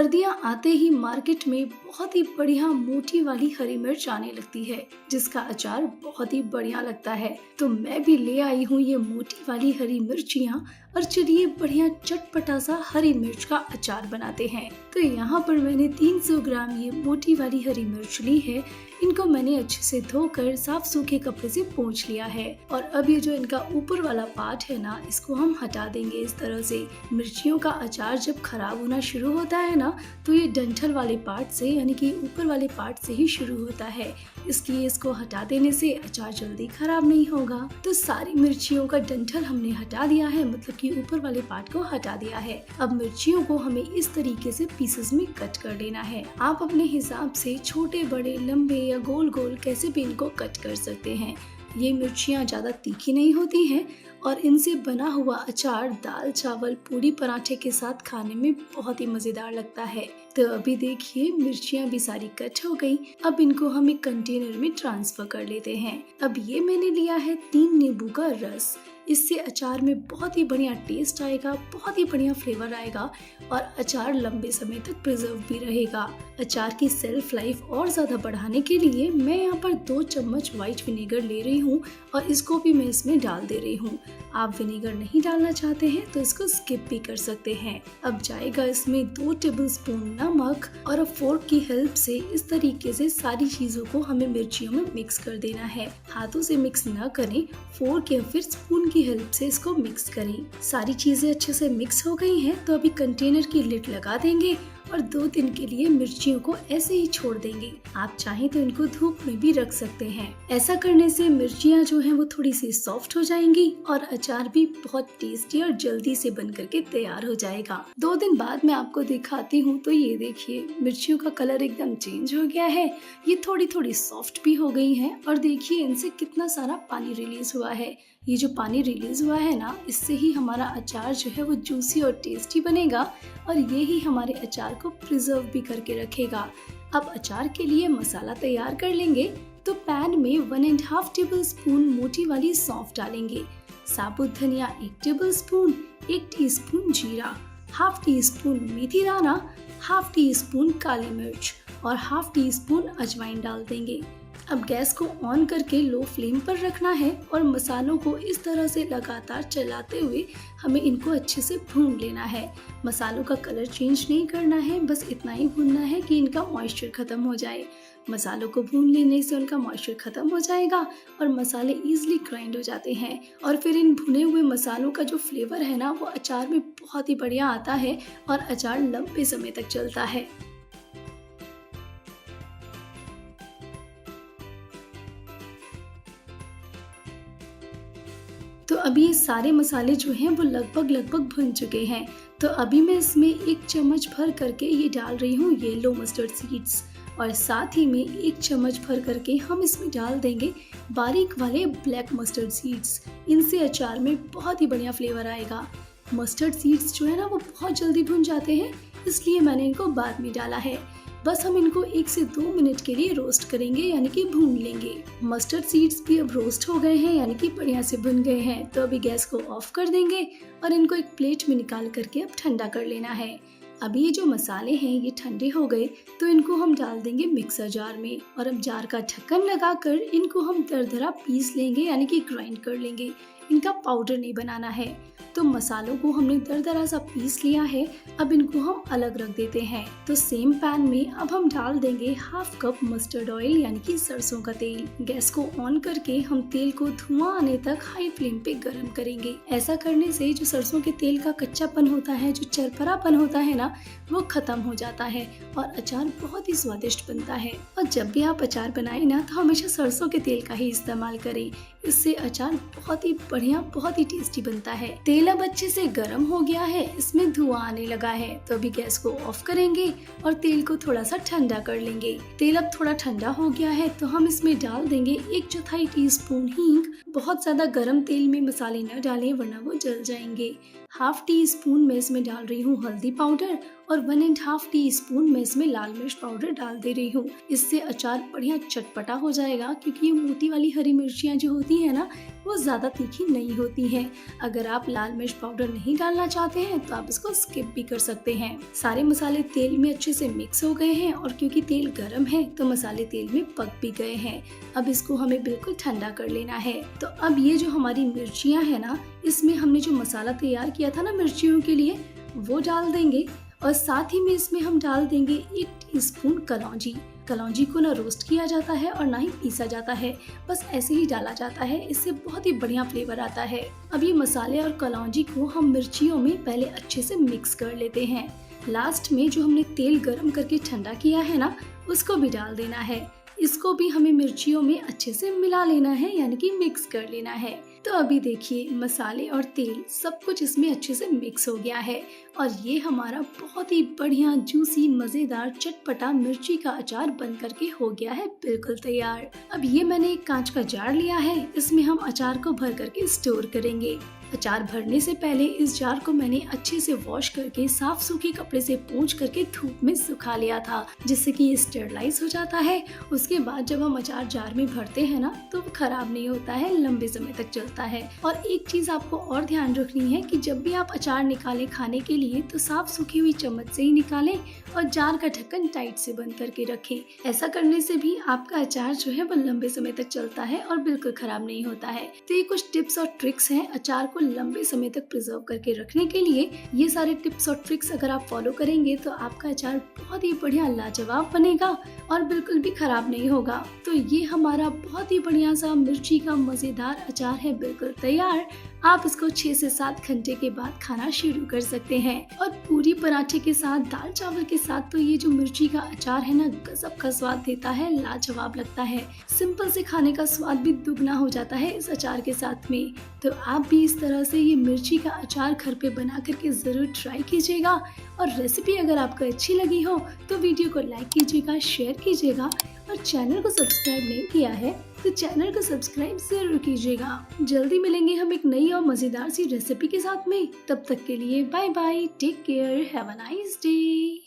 सर्दियां आते ही मार्केट में बहुत ही बढ़िया मोटी वाली हरी मिर्च आने लगती है, जिसका अचार बहुत ही बढ़िया लगता है। तो मैं भी ले आई हूँ ये मोटी वाली हरी मिर्चियाँ और चलिए बढ़िया चटपटा सा हरी मिर्च का अचार बनाते हैं। तो यहाँ पर मैंने 300 ग्राम ये मोटी वाली हरी मिर्च ली है। इनको मैंने अच्छे से धोकर साफ सूखे कपड़े से पोंछ लिया है और अब ये जो इनका ऊपर वाला पार्ट है ना, इसको हम हटा देंगे इस तरह से। मिर्चियों का अचार जब खराब होना शुरू होता है ना, तो ये डंठल वाले पार्ट से यानी कि ऊपर वाले पार्ट से ही शुरू होता है, इसलिए इसको हटा देने से अचार जल्दी खराब नहीं होगा। तो सारी मिर्चियों का डंठल हमने हटा दिया है, मतलब कि ऊपर वाले पार्ट को हटा दिया है। अब मिर्चियों को हमें इस तरीके से पीसेस में कट कर लेना है। आप अपने हिसाब से छोटे बड़े लंबे या गोल गोल कैसे भी इनको कट कर सकते हैं। ये मिर्चियाँ ज्यादा तीखी नहीं होती हैं और इनसे बना हुआ अचार दाल चावल पूरी पराठे के साथ खाने में बहुत ही मजेदार लगता है। तो अभी देखिए मिर्चियाँ भी सारी कट हो गई। अब इनको हम एक कंटेनर में ट्रांसफर कर लेते हैं। अब ये मैंने लिया है 3 नींबू का रस। इससे अचार में बहुत ही बढ़िया टेस्ट आएगा, बहुत ही बढ़िया फ्लेवर आएगा और अचार लंबे समय तक प्रिजर्व भी रहेगा। अचार की सेल्फ लाइफ और ज्यादा बढ़ाने के लिए मैं यहाँ पर 2 चम्मच व्हाइट विनेगर ले रही हूँ और इसको भी मैं इसमें डाल दे रही हूँ। आप विनेगर नहीं डालना चाहते हैं तो इसको स्किप भी कर सकते हैं। अब जाएगा इसमें 2 टेबलस्पून नमक और फोर्क की हेल्प से इस तरीके से सारी चीजों को हमें मिर्चियों में मिक्स कर देना है। हाथों से मिक्स न करें, फोर्क या फिर स्पून की हेल्प से इसको मिक्स करें। सारी चीजें अच्छे से मिक्स हो गई हैं, तो अभी कंटेनर की लिड लगा देंगे और 2 दिन के लिए मिर्चियों को ऐसे ही छोड़ देंगे। आप चाहें तो इनको धूप में भी रख सकते हैं। ऐसा करने से मिर्चियाँ जो हैं वो थोड़ी सी सॉफ्ट हो जाएंगी और अचार भी बहुत टेस्टी और जल्दी से बन करके तैयार हो जाएगा। 2 दिन बाद मैं आपको दिखाती हूँ। तो ये देखिए मिर्चियों का कलर एकदम चेंज हो गया है, ये थोड़ी थोड़ी सॉफ्ट भी हो गई है और देखिए इनसे कितना सारा पानी रिलीज हुआ है। ये जो पानी रिलीज हुआ है ना, इससे ही हमारा अचार जो है वो जूसी और टेस्टी बनेगा और ये ही हमारे अचार को प्रिजर्व भी करके रखेगा। अब अचार के लिए मसाला तैयार कर लेंगे। तो पैन में 1.5 टेबलस्पून मोटी वाली सौंफ डालेंगे, साबुत धनिया 1 टेबलस्पून, 1 टीस्पून जीरा, हाफ टी स्पून मेथी दाना, हाफ टी स्पून काली मिर्च और हाफ टी स्पून अजवाइन डाल देंगे। अब गैस को ऑन करके लो फ्लेम पर रखना है और मसालों को इस तरह से लगातार चलाते हुए हमें इनको अच्छे से भून लेना है। मसालों का कलर चेंज नहीं करना है, बस इतना ही भूनना है कि इनका मॉइस्चर खत्म हो जाए। मसालों को भून लेने से उनका मॉइस्चर खत्म हो जाएगा और मसाले इजीली ग्राइंड हो जाते हैं और फिर इन भुने हुए मसालों का जो फ्लेवर है ना, वो अचार में बहुत ही बढ़िया आता है और अचार लंबे समय तक चलता है। तो अभी ये सारे मसाले जो हैं वो लगभग भुन चुके हैं। तो अभी मैं इसमें 1 चम्मच भर करके ये डाल रही हूँ येलो मस्टर्ड सीड्स और साथ ही में 1 चम्मच भर करके हम इसमें डाल देंगे बारीक वाले ब्लैक मस्टर्ड सीड्स। इनसे अचार में बहुत ही बढ़िया फ्लेवर आएगा। मस्टर्ड सीड्स जो है ना वो बहुत जल्दी भुन जाते हैं, इसलिए मैंने इनको बाद में डाला है। बस हम इनको 1 से 2 मिनट के लिए रोस्ट करेंगे, यानी कि भून लेंगे। मस्टर्ड सीड्स भी अब रोस्ट हो गए हैं, यानी कि बढ़िया से भुन गए हैं। तो अभी गैस को ऑफ कर देंगे और इनको एक प्लेट में निकाल करके अब ठंडा कर लेना है। अभी ये जो मसाले हैं ये ठंडे हो गए, तो इनको हम डाल देंगे मिक्सर जार में और अब जार का ढक्कन लगाकर इनको हम दरदरा पीस लेंगे, यानी कि ग्राइंड कर लेंगे। इनका पाउडर नहीं बनाना है। तो मसालों को हमने दरदरा सा पीस लिया है, अब इनको हम अलग रख देते हैं। तो सेम पैन में अब हम डाल देंगे हाफ कप मस्टर्ड ऑयल, यानी कि सरसों का तेल। गैस को ऑन करके हम तेल को धुआं आने तक हाई फ्लेम पे गरम करेंगे। ऐसा करने से जो सरसों के तेल का कच्चापन होता है, जो चरपरापन होता है ना, वो खत्म हो जाता है और अचार बहुत ही स्वादिष्ट बनता है। और जब भी आप अचार बनाए ना, तो हमेशा सरसों के तेल का ही इस्तेमाल करें, इससे अचार बहुत ही बढ़िया, बहुत ही टेस्टी बनता है। तेल अब अच्छे से गर्म हो गया है, इसमें धुआं आने लगा है। तो अभी गैस को ऑफ करेंगे और तेल को थोड़ा सा ठंडा कर लेंगे। तेल अब थोड़ा ठंडा हो गया है, तो हम इसमें डाल देंगे 1/4 टीस्पून हींग। बहुत ज्यादा गर्म तेल में मसाले न डालें, वरना वो जल जाएंगे। हाफ टी स्पून मैं इसमें डाल रही हूँ हल्दी पाउडर और 1.5 टीस्पून मैं इसमें लाल मिर्च पाउडर डाल दे रही हूँ। इससे अचार बढ़िया चटपटा हो जाएगा, क्योंकि ये मोटी वाली हरी मिर्चियाँ जो होती है ना, वो ज़्यादा तीखी नहीं होती हैं। अगर आप लाल मिर्च पाउडर नहीं डालना चाहते हैं तो आप इसको स्किप भी कर सकते हैं। सारे मसाले तेल में अच्छे से मिक्स हो गए हैं और क्योंकि तेल गर्म है तो मसाले तेल में पक भी गए हैं। अब इसको हमें बिल्कुल ठंडा कर लेना है। तो अब ये जो हमारी मिर्चियाँ है ना, इसमें हमने जो मसाला तैयार किया था ना मिर्चियों के लिए, वो डाल देंगे और साथ ही में इसमें हम डाल देंगे 1 टीस्पून कलौंजी। कलौंजी को ना रोस्ट किया जाता है और ना ही पीसा जाता है, बस ऐसे ही डाला जाता है। इससे बहुत ही बढ़िया फ्लेवर आता है। अब ये मसाले और कलौंजी को हम मिर्चियों में पहले अच्छे से मिक्स कर लेते हैं। लास्ट में जो हमने तेल गरम करके ठंडा किया है ना, उसको भी डाल देना है। इसको भी हमें मिर्चियों में अच्छे से मिला लेना है, यानी कि मिक्स कर लेना है। तो अभी देखिए मसाले और तेल सब कुछ इसमें अच्छे से मिक्स हो गया है और ये हमारा बहुत ही बढ़िया जूसी मजेदार चटपटा मिर्ची का अचार बन करके हो गया है बिल्कुल तैयार। अब ये मैंने एक कांच का जार लिया है, इसमें हम अचार को भर करके स्टोर करेंगे। अचार भरने से पहले इस जार को मैंने अच्छे से वॉश करके साफ सूखे कपड़े से पोंछ करके धूप में सुखा लिया था, जिससे कि ये स्टेरलाइज हो जाता है। उसके बाद जब हम अचार जार में भरते हैं ना, तो वो खराब नहीं होता है, लंबे समय तक चलता है। और एक चीज आपको और ध्यान रखनी है कि जब भी आप अचार निकालें खाने के लिए तो साफ सूखी हुई चम्मच से ही निकालें और जार का ढक्कन टाइट से बंद करके रखें। ऐसा करने से भी आपका अचार जो है वो लंबे समय तक चलता है और बिल्कुल खराब नहीं होता है। तो ये कुछ टिप्स और ट्रिक्स हैं अचार को लंबे समय तक प्रिजर्व करके रखने के लिए। ये सारे टिप्स और ट्रिक्स अगर आप फॉलो करेंगे तो आपका अचार बहुत ही बढ़िया लाजवाब बनेगा और बिल्कुल भी खराब नहीं होगा। तो ये हमारा बहुत ही बढ़िया सा मिर्ची का मजेदार अचार है बिल्कुल तैयार। आप इसको 6 से 7 घंटे के बाद खाना शुरू कर सकते हैं और पूरी पराठे के साथ, दाल चावल के साथ तो ये जो मिर्ची का अचार है ना, गजब का स्वाद देता है, लाजवाब लगता है। सिंपल से खाने का स्वाद भी दुगना हो जाता है इस अचार के साथ में। तो आप भी इस तरह से ये मिर्ची का अचार घर पे बना करके जरूर ट्राई कीजिएगा। और रेसिपी अगर आपको अच्छी लगी हो तो वीडियो को लाइक कीजिएगा, शेयर कीजिएगा और चैनल को सब्सक्राइब नहीं किया है तो चैनल को सब्सक्राइब जरूर कीजिएगा। जल्दी मिलेंगे हम एक नई और मजेदार सी रेसिपी के साथ में। तब तक के लिए bye bye, take care, have a nice day.